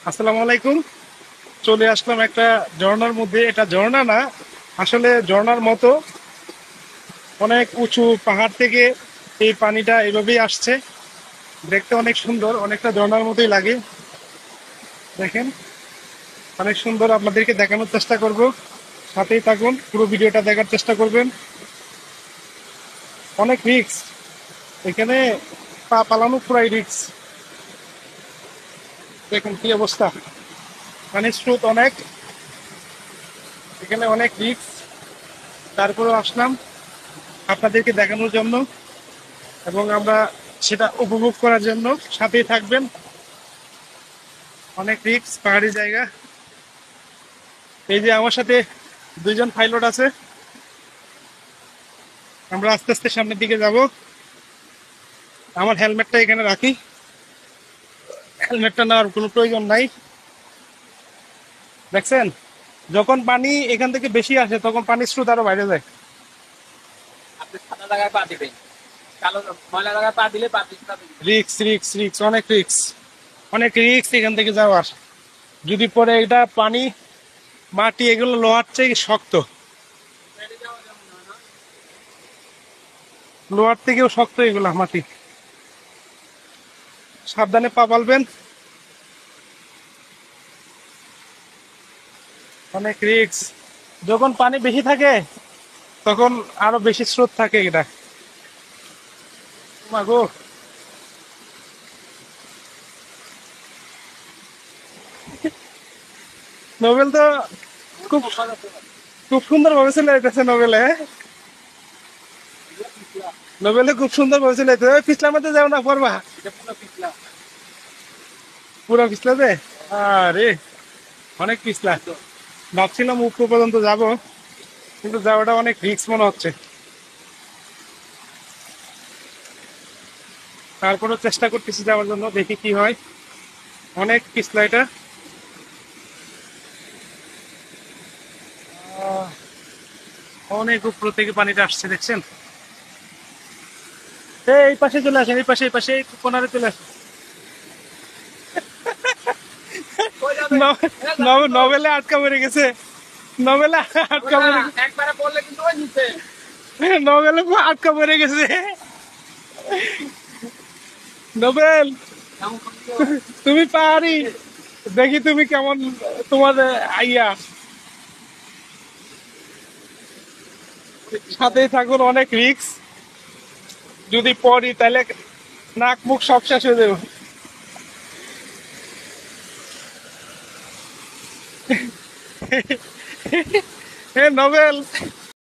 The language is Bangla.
আসসালামু আলাইকুম। চলে আসলাম একটা ঝর্ণার মধ্যে। এটা ঝর্ণা না, আসলে ঝর্ণার মতো অনেক উঁচু পাহাড় থেকে এই পানিটা এভাবেই আসছে। দেখতে অনেক সুন্দর, অনেকটা ঝর্ণার মতোই লাগে। দেখেন, অনেক সুন্দর। আপনাদেরকে দেখানোর চেষ্টা করব, সাথেই থাকুন, পুরো ভিডিওটা দেখার চেষ্টা করবেন। অনেক রিস্ক এখানে, পা পালানো পুরাই রিস্ক। দেখেন কি অবস্থা, পানির স্রোত অনেক, এখানে অনেক রিস্ক। তারপরেও আসলাম আপনাদেরকে দেখানোর জন্য, এবং আমরা সেটা উপভোগ করার জন্য। সাথেই থাকবেন। অনেক রিস্ক, পাহাড়ি জায়গা। এই যে আমার সাথে দুইজন পাইলট আছে, আমরা আস্তে আস্তে সামনের দিকে যাব। আমার হেলমেটটা এখানে রাখি, হেলমেটটা নেওয়ার কোনো প্রয়োজন নাই। দেখছেন, যখন পানি এখান থেকে বেশি আসে তখন পানির স্রোত আরো বাইরে যায়। আপনি সাদা জায়গায় পা দিবেন, কালো ময়লা জায়গায় পা দিলে পা পিছলা দিবেন। রিক্স রিক্স রিক্স, অনেক রিক্স, অনেক রিক্স এখান থেকে যাওয়ার। যদি পরে এটা পানি, মাটি, এগুলো লোহার চেয়ে শক্ত, লোহার থেকেও শক্ত এগুলা মাটি। সাবধানে পা পালবেন, অনেক রিক্স। যখন পানি বেশি থাকে তখন আরো বেশি স্রোত থাকে এটা। মাগো, নোবেল তো খুব খুব সুন্দর ভাবে চলে যেতেছে নোবেলে, হ্যাঁ? নোবেলে খুব সুন্দর ভাবে চলে যেতেছে। পিছলা মধ্যে যাও না, পড়বা। এটা পুরো পিছলা। পুরো পিছলা যে, আরে অনেক পিছলা। ভাবছিলাম উপর পর্যন্ত যাব, কিন্তু যাওয়াটা অনেক রিস্ক মনে হচ্ছে। তারপরেও চেষ্টা করতেছি যাওয়ার জন্য, দেখি কি হয়। অনেক পিছলা এটা। অনেক উপর থেকে পানিটা আসছে, দেখছেন? এই পাশে চলে আসেন, এই পাশে, এই পাশে, এই কোনারে চলে আসেন। কই যাবে? এ যাবেন তো। নভেলে আটকা পড়ে গেছে, নভেলে আটকা হবে পড়ে না, একবারে পড়লে কিন্তু ওই নিচে। নভেলে আটকা পড়ে গেছে। নোবেল, এমন করতে তুমি পারি, দেখি তুমি কেমন, তোমার আইয়া। সাথেই থাকুন, অনেক রিস্ক। যদি পড়ি তাহলে নাক মুখ সব শেষ হয়ে যাবে। হে নোবেল,